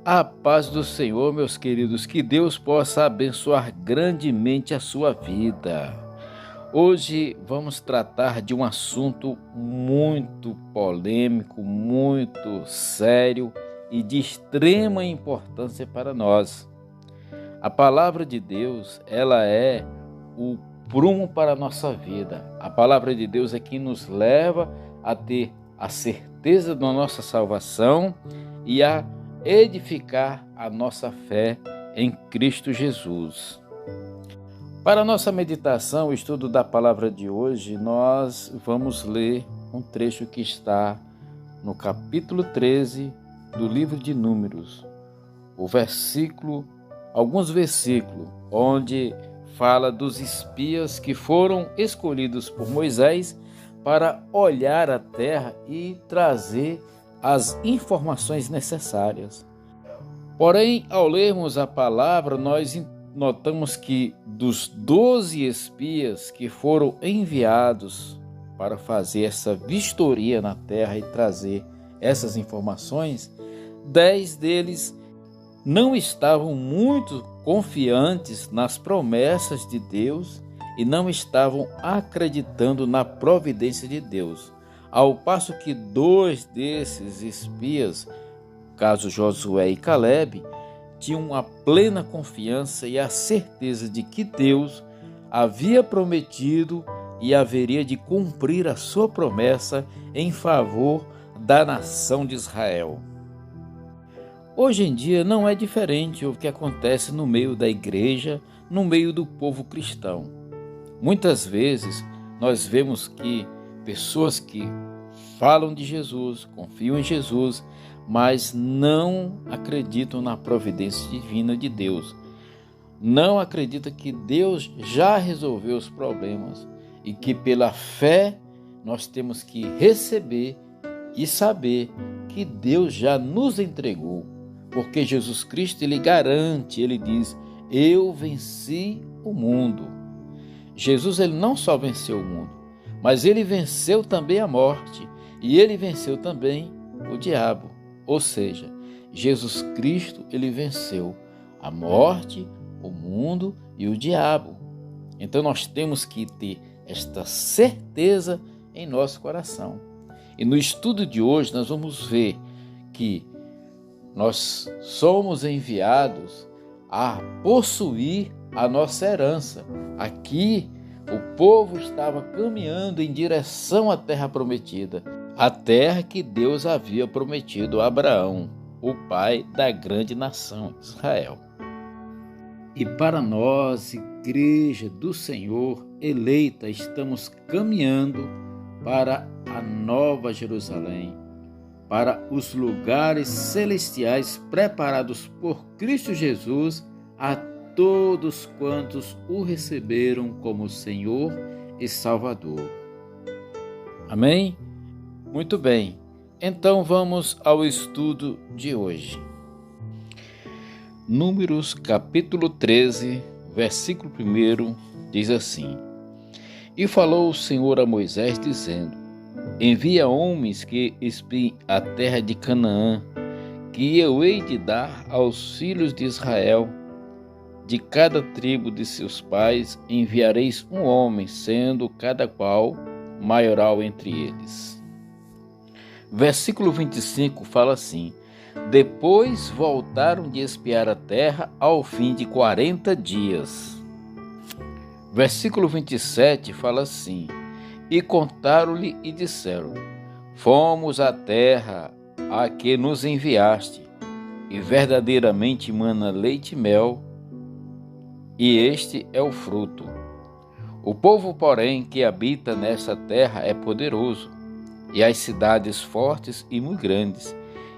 A paz do Senhor, meus queridos, que Deus possa abençoar grandemente a sua vida. Hoje vamos tratar de um assunto muito polêmico, muito sério e de extrema importância para nós. A palavra de Deus, ela é o prumo para a nossa vida. A palavra de Deus é que nos leva a ter a certeza da nossa salvação e a edificar a nossa fé em Cristo Jesus. Para a nossa meditação, o estudo da palavra de hoje, nós vamos ler um trecho que está no capítulo 13 do livro de Números, alguns versículos, onde fala dos espias que foram escolhidos por Moisés para olhar a terra e trazer as informações necessárias. Porém, ao lermos a palavra, nós notamos que dos 12 espias que foram enviados para fazer essa vistoria na terra e trazer essas informações, 10 deles não estavam muito confiantes nas promessas de Deus e não estavam acreditando na providência de Deus. Ao passo que 2 desses espias, caso Josué e Caleb, tinham a plena confiança e a certeza de que Deus havia prometido e haveria de cumprir a sua promessa em favor da nação de Israel. Hoje em dia não é diferente o que acontece no meio da igreja, no meio do povo cristão. Muitas vezes nós vemos que pessoas que falam de Jesus, confiam em Jesus, mas não acreditam na providência divina de Deus. Não acreditam que Deus já resolveu os problemas e que pela fé nós temos que receber e saber que Deus já nos entregou. Porque Jesus Cristo, ele garante, ele diz, eu venci o mundo. Jesus, ele não só venceu o mundo, mas ele venceu também a morte e ele venceu também o diabo. Ou seja, Jesus Cristo, ele venceu a morte, o mundo e o diabo. Então nós temos que ter esta certeza em nosso coração. E no estudo de hoje nós vamos ver que nós somos enviados a possuir a nossa herança. Aqui o povo estava caminhando em direção à terra prometida, a terra que Deus havia prometido a Abraão, o pai da grande nação Israel. E para nós, Igreja do Senhor eleita, estamos caminhando para a Nova Jerusalém, para os lugares celestiais preparados por Cristo Jesus a todos quantos o receberam como Senhor e Salvador. Amém? Muito bem, então vamos ao estudo de hoje. Números capítulo 13, versículo 1, diz assim: E falou o Senhor a Moisés, dizendo: Envia homens que espiem a terra de Canaã, que eu hei de dar aos filhos de Israel. De cada tribo de seus pais enviareis um homem, sendo cada qual maioral entre eles. Versículo 25 fala assim: Depois voltaram de espiar a terra ao fim de 40 dias. Versículo 27 fala assim: E contaram-lhe e disseram: Fomos à terra a que nos enviaste, e verdadeiramente mana leite e mel, e este é o fruto. O povo, porém, que habita nessa terra é poderoso, e as cidades fortes e muito grandes,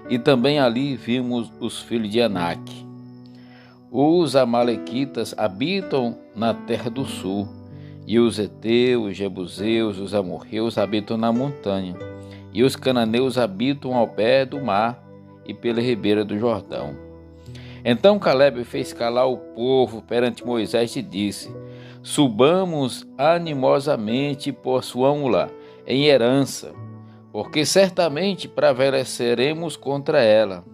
e também ali vimos os filhos de Anak. Os amalequitas habitam na terra do sul, e os heteus, os jebuseus, os amorreus habitam na montanha, e os cananeus habitam ao pé do mar e pela ribeira do Jordão. Então Caleb fez calar o povo perante Moisés e disse: subamos animosamente e possuamo-la em herança, porque certamente prevaleceremos contra ela.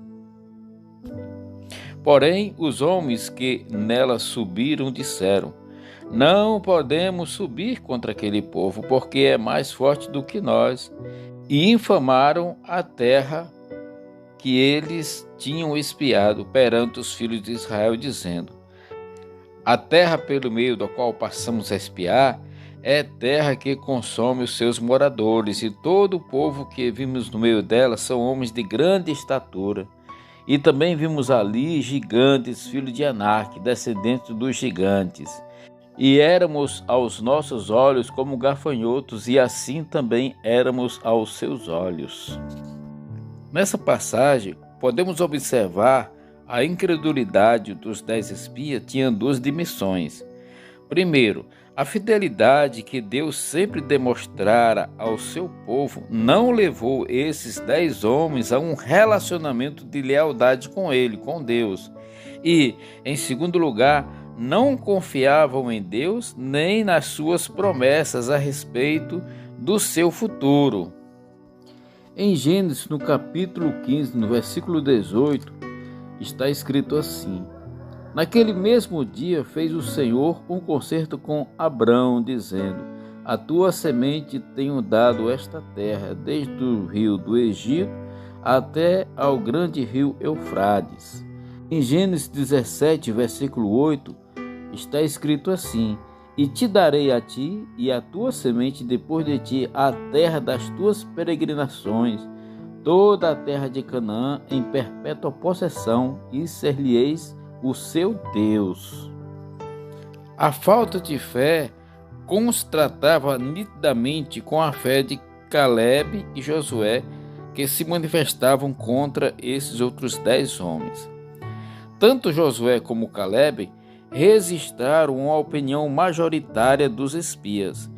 Porém, os homens que nela subiram disseram: não podemos subir contra aquele povo, porque é mais forte do que nós, e infamaram a terra que eles tinham espiado perante os filhos de Israel, dizendo: a terra pelo meio da qual passamos a espiar é terra que consome os seus moradores, e todo o povo que vimos no meio dela são homens de grande estatura. E também vimos ali gigantes, filhos de Anak, descendentes dos gigantes. E éramos aos nossos olhos como gafanhotos, e assim também éramos aos seus olhos. Nessa passagem, podemos observar a incredulidade dos 10 espias tinha duas dimensões. Primeiro, a fidelidade que Deus sempre demonstrara ao seu povo não levou esses 10 homens a um relacionamento de lealdade com ele, com Deus. E, em segundo lugar, não confiavam em Deus nem nas suas promessas a respeito do seu futuro. Em Gênesis, no capítulo 15, no versículo 18, está escrito assim: naquele mesmo dia fez o Senhor um concerto com Abrão, dizendo: a tua semente tenho dado esta terra, desde o rio do Egito até ao grande rio Eufrates. Em Gênesis 17, versículo 8, está escrito assim: e te darei a ti e a tua semente depois de ti a terra das tuas peregrinações, toda a terra de Canaã em perpétua possessão, e ser-lhe-eis o seu Deus. A falta de fé contrastava nitidamente com a fé de Caleb e Josué, que se manifestavam contra esses outros 10 homens. Tanto Josué como Caleb registraram a opinião majoritária dos espias,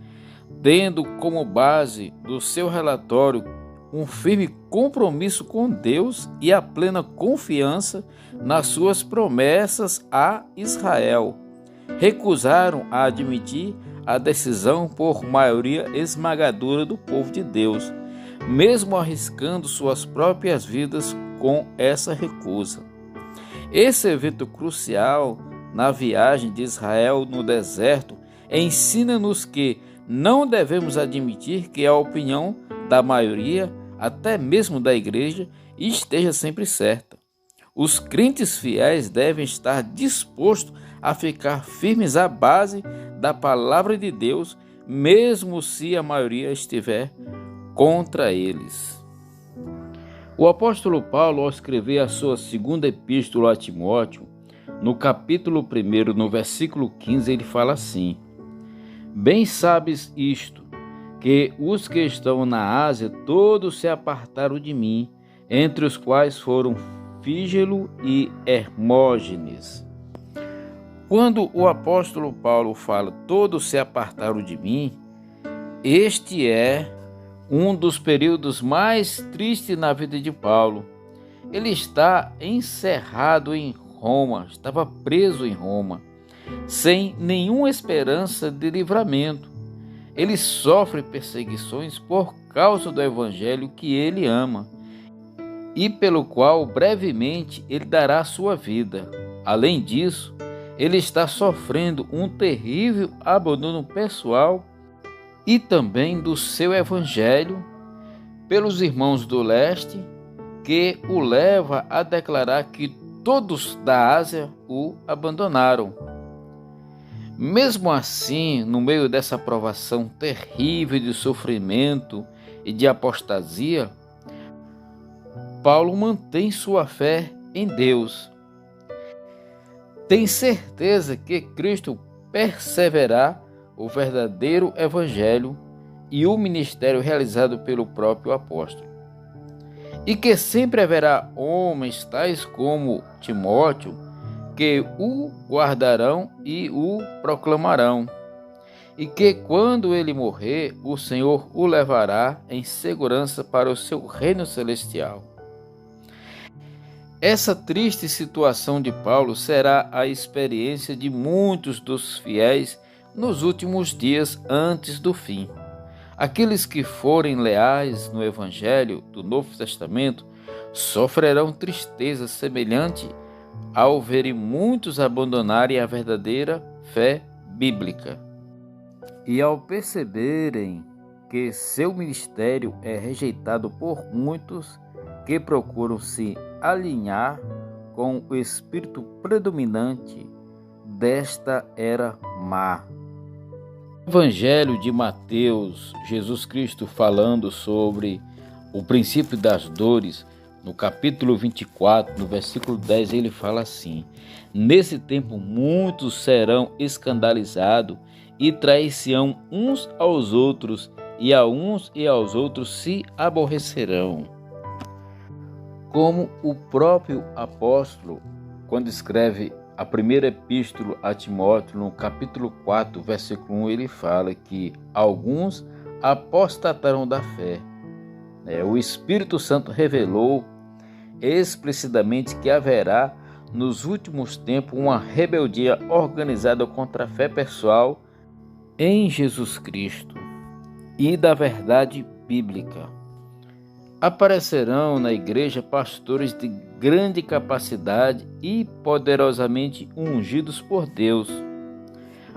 tendo como base do seu relatório um firme compromisso com Deus e a plena confiança nas suas promessas a Israel. Recusaram a admitir a decisão por maioria esmagadora do povo de Deus, mesmo arriscando suas próprias vidas com essa recusa. Esse evento crucial na viagem de Israel no deserto ensina-nos que não devemos admitir que a opinião da maioria, até mesmo da igreja, esteja sempre certa. Os crentes fiéis devem estar dispostos a ficar firmes à base da palavra de Deus, mesmo se a maioria estiver contra eles. O apóstolo Paulo, ao escrever a sua segunda epístola a Timóteo, no capítulo 1, no versículo 15, ele fala assim: bem sabes isto, que os que estão na Ásia todos se apartaram de mim, entre os quais foram Fígelo e Hermógenes. Quando o apóstolo Paulo fala todos se apartaram de mim, este é um dos períodos mais tristes na vida de Paulo. Ele está encerrado em Roma, estava preso em Roma, sem nenhuma esperança de livramento. Ele sofre perseguições por causa do evangelho que ele ama e pelo qual brevemente ele dará a sua vida. Além disso, ele está sofrendo um terrível abandono pessoal e também do seu evangelho pelos irmãos do leste, que o leva a declarar que todos da Ásia o abandonaram. Mesmo assim, no meio dessa provação terrível de sofrimento e de apostasia, Paulo mantém sua fé em Deus. Tem certeza que Cristo perseverará o verdadeiro evangelho e o ministério realizado pelo próprio apóstolo, e que sempre haverá homens tais como Timóteo que o guardarão e o proclamarão, e que quando ele morrer, o Senhor o levará em segurança para o seu reino celestial. Essa triste situação de Paulo será a experiência de muitos dos fiéis nos últimos dias antes do fim. Aqueles que forem leais no Evangelho do Novo Testamento sofrerão tristeza semelhante ao verem muitos abandonarem a verdadeira fé bíblica. E ao perceberem que seu ministério é rejeitado por muitos que procuram se alinhar com o espírito predominante desta era má. Evangelho de Mateus, Jesus Cristo falando sobre o princípio das dores, no capítulo 24, no versículo 10, ele fala assim: nesse tempo muitos serão escandalizados e trair-se-ão uns aos outros, e a uns e aos outros se aborrecerão. Como o próprio apóstolo, quando escreve a primeira epístola a Timóteo, no capítulo 4, versículo 1, ele fala que alguns apostatarão da fé. O Espírito Santo revelou explicitamente que haverá nos últimos tempos uma rebeldia organizada contra a fé pessoal em Jesus Cristo e da verdade bíblica. Aparecerão na igreja pastores de grande capacidade e poderosamente ungidos por Deus.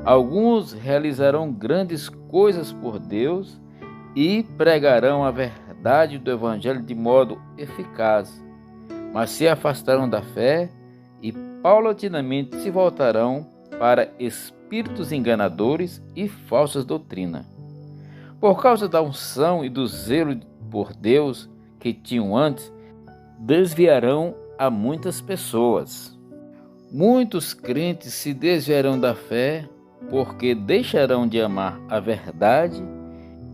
Alguns realizarão grandes coisas por Deus e pregarão a verdade do Evangelho de modo eficaz, mas se afastarão da fé e paulatinamente se voltarão para espíritos enganadores e falsas doutrinas. Por causa da unção e do zelo por Deus que tinham antes, desviarão a muitas pessoas. Muitos crentes se desviarão da fé porque deixarão de amar a verdade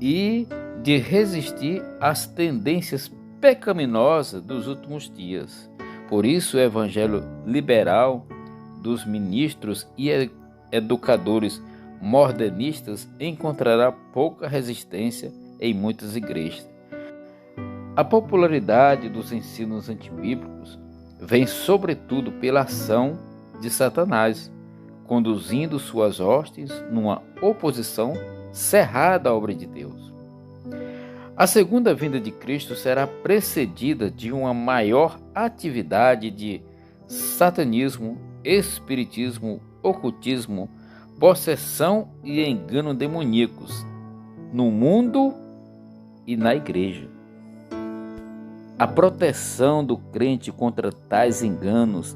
e de resistir às tendências pecaminosas dos últimos dias. Por isso o evangelho liberal dos ministros e educadores modernistas encontrará pouca resistência em muitas igrejas. A popularidade dos ensinos antibíblicos vem sobretudo pela ação de Satanás, conduzindo suas hostes numa oposição cerrada à obra de Deus. A segunda vinda de Cristo será precedida de uma maior atividade de satanismo, espiritismo, ocultismo, possessão e engano demoníacos no mundo e na igreja. A proteção do crente contra tais enganos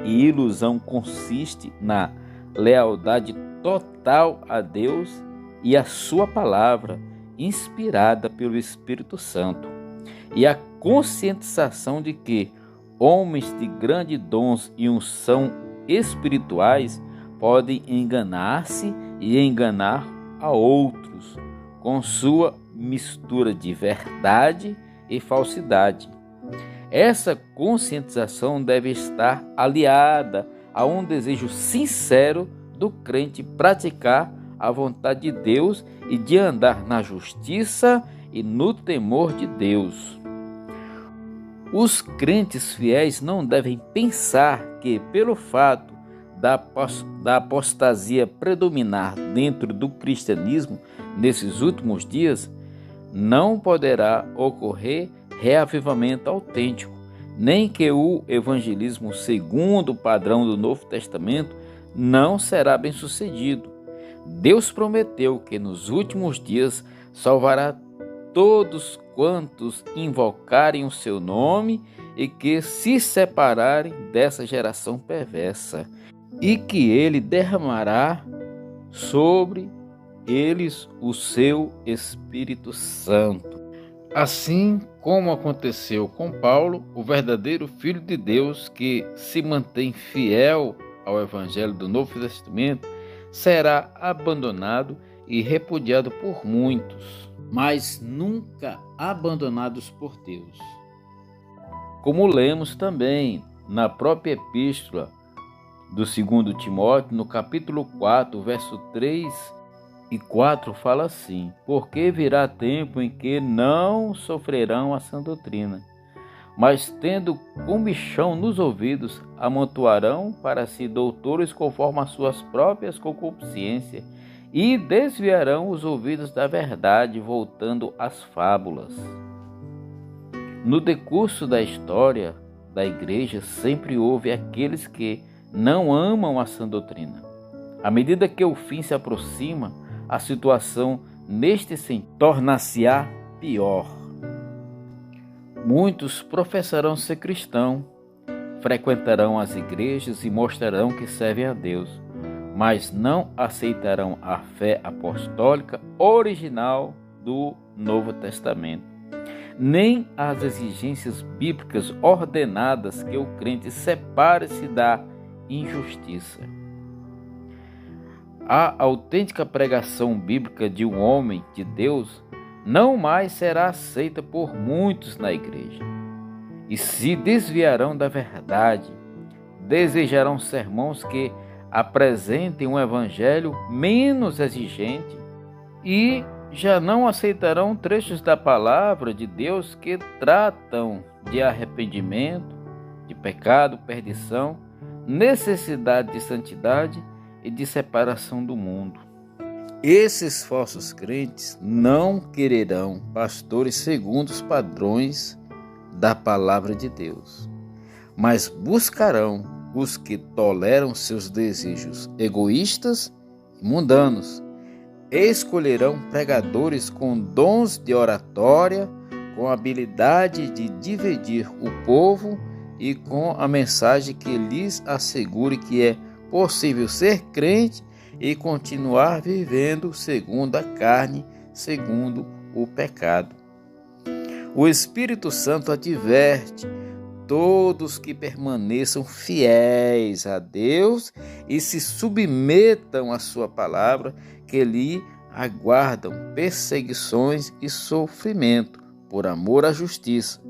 e ilusão consiste na lealdade total a Deus e a sua palavra, inspirada pelo Espírito Santo, e a conscientização de que homens de grandes dons e unção espirituais podem enganar-se e enganar a outros com sua mistura de verdade e falsidade. Essa conscientização deve estar aliada a um desejo sincero do crente praticar a vontade de Deus e de andar na justiça e no temor de Deus. Os crentes fiéis não devem pensar que, pelo fato da apostasia predominar dentro do cristianismo nesses últimos dias, não poderá ocorrer reavivamento autêntico, nem que o evangelismo segundo o padrão do Novo Testamento não será bem sucedido. Deus prometeu que nos últimos dias salvará todos quantos invocarem o seu nome e que se separarem dessa geração perversa, e que ele derramará sobre eles o seu Espírito Santo. Assim como aconteceu com Paulo, o verdadeiro Filho de Deus que se mantém fiel ao Evangelho do Novo Testamento será abandonado e repudiado por muitos, mas nunca abandonados por Deus. Como lemos também na própria epístola do 2 Timóteo, no capítulo 4, verso 3 e 4, fala assim: porque virá tempo em que não sofrerão a sã doutrina, mas tendo comichão nos ouvidos, amontoarão para si doutores conforme as suas próprias concupiscências, e desviarão os ouvidos da verdade, voltando às fábulas. No decurso da história da igreja, sempre houve aqueles que não amam a sã doutrina. À medida que o fim se aproxima, a situação neste sentido torna-se-á pior. Muitos professarão ser cristãos, frequentarão as igrejas e mostrarão que servem a Deus, mas não aceitarão a fé apostólica original do Novo Testamento, nem as exigências bíblicas ordenadas que o crente separe-se da injustiça. A autêntica pregação bíblica de um homem de Deus não mais será aceita por muitos na igreja, e se desviarão da verdade, desejarão sermões que apresentem um evangelho menos exigente e já não aceitarão trechos da palavra de Deus que tratam de arrependimento, de pecado, perdição, necessidade de santidade e de separação do mundo. Esses falsos crentes não quererão pastores segundo os padrões da palavra de Deus, mas buscarão os que toleram seus desejos egoístas e mundanos. Escolherão pregadores com dons de oratória, com habilidade de dividir o povo e com a mensagem que lhes assegure que é possível ser crente e continuar vivendo segundo a carne, segundo o pecado. O Espírito Santo adverte todos que permaneçam fiéis a Deus e se submetam à sua palavra, que lhe aguardam perseguições e sofrimento por amor à justiça.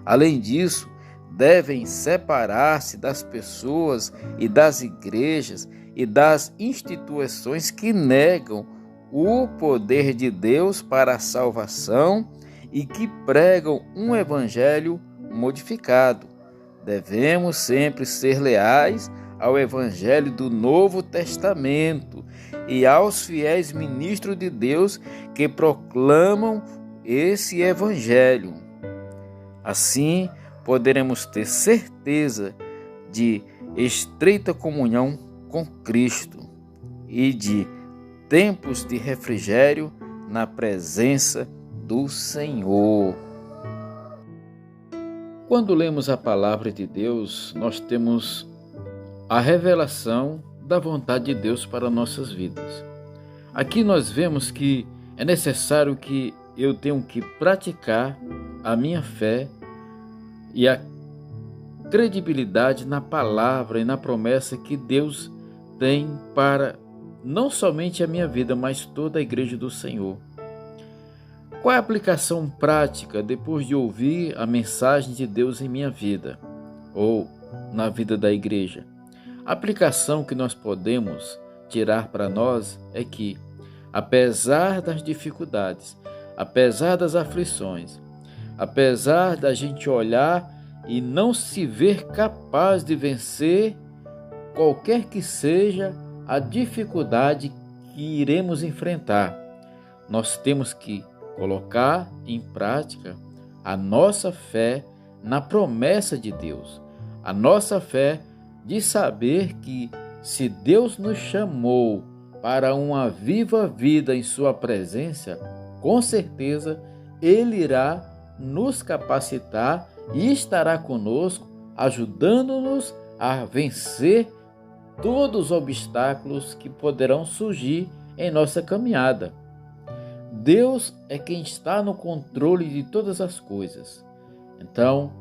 Além disso, devem separar-se das pessoas e das igrejas e das instituições que negam o poder de Deus para a salvação e que pregam um evangelho modificado. Devemos sempre ser leais ao evangelho do Novo Testamento e aos fiéis ministros de Deus que proclamam esse evangelho. Assim, poderemos ter certeza de estreita comunhão com Cristo e de tempos de refrigério na presença do Senhor. Quando lemos a palavra de Deus, nós temos a revelação da vontade de Deus para nossas vidas. Aqui nós vemos que é necessário que eu tenha que praticar a minha fé e a credibilidade na palavra e na promessa que Deus tem para não somente a minha vida, mas toda a igreja do Senhor. Qual é a aplicação prática depois de ouvir a mensagem de Deus em minha vida ou na vida da igreja? A aplicação que nós podemos tirar para nós é que, apesar das dificuldades, apesar das aflições, apesar da gente olhar e não se ver capaz de vencer qualquer que seja a dificuldade que iremos enfrentar, nós temos que colocar em prática a nossa fé na promessa de Deus, a nossa fé de saber que se Deus nos chamou para uma viva vida em sua presença, com certeza Ele irá nos capacitar e estará conosco, ajudando-nos a vencer todos os obstáculos que poderão surgir em nossa caminhada. Deus é quem está no controle de todas as coisas. Então,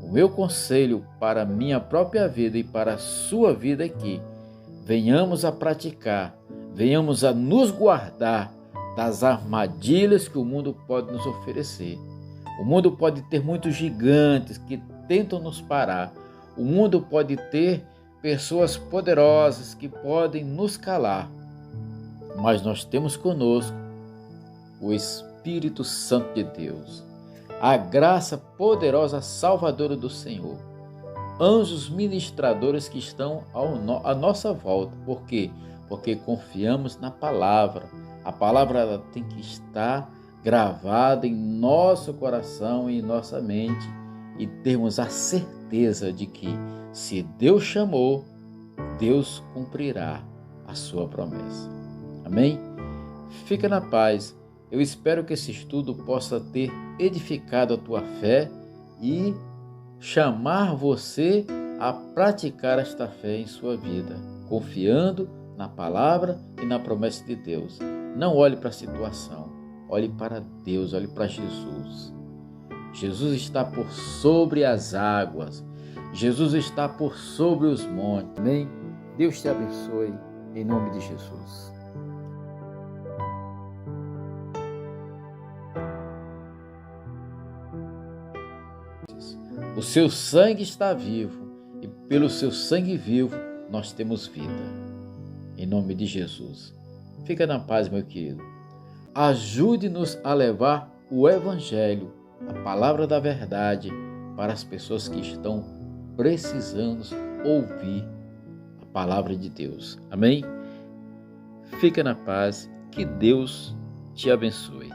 o meu conselho para a minha própria vida e para a sua vida é que venhamos a praticar, venhamos a nos guardar das armadilhas que o mundo pode nos oferecer. O mundo pode ter muitos gigantes que tentam nos parar. O mundo pode ter pessoas poderosas que podem nos calar. Mas nós temos conosco o Espírito Santo de Deus, a graça poderosa salvadora do Senhor, anjos ministradores que estão à nossa volta, porque porque confiamos na palavra. A palavra ela tem que estar gravada em nosso coração e em nossa mente e termos a certeza de que se Deus chamou, Deus cumprirá a sua promessa. Amém? Fica na paz. Eu espero que esse estudo possa ter edificado a tua fé e chamar você a praticar esta fé em sua vida, confiando na palavra e na promessa de Deus. Não olhe para a situação, olhe para Deus, olhe para Jesus. Jesus está por sobre as águas, Jesus está por sobre os montes. Amém? Deus te abençoe, em nome de Jesus. O seu sangue está vivo e pelo seu sangue vivo nós temos vida. Em nome de Jesus. Fica na paz, meu querido. Ajude-nos a levar o Evangelho, a palavra da verdade, para as pessoas que estão precisando ouvir a palavra de Deus. Amém? Fica na paz. Que Deus te abençoe.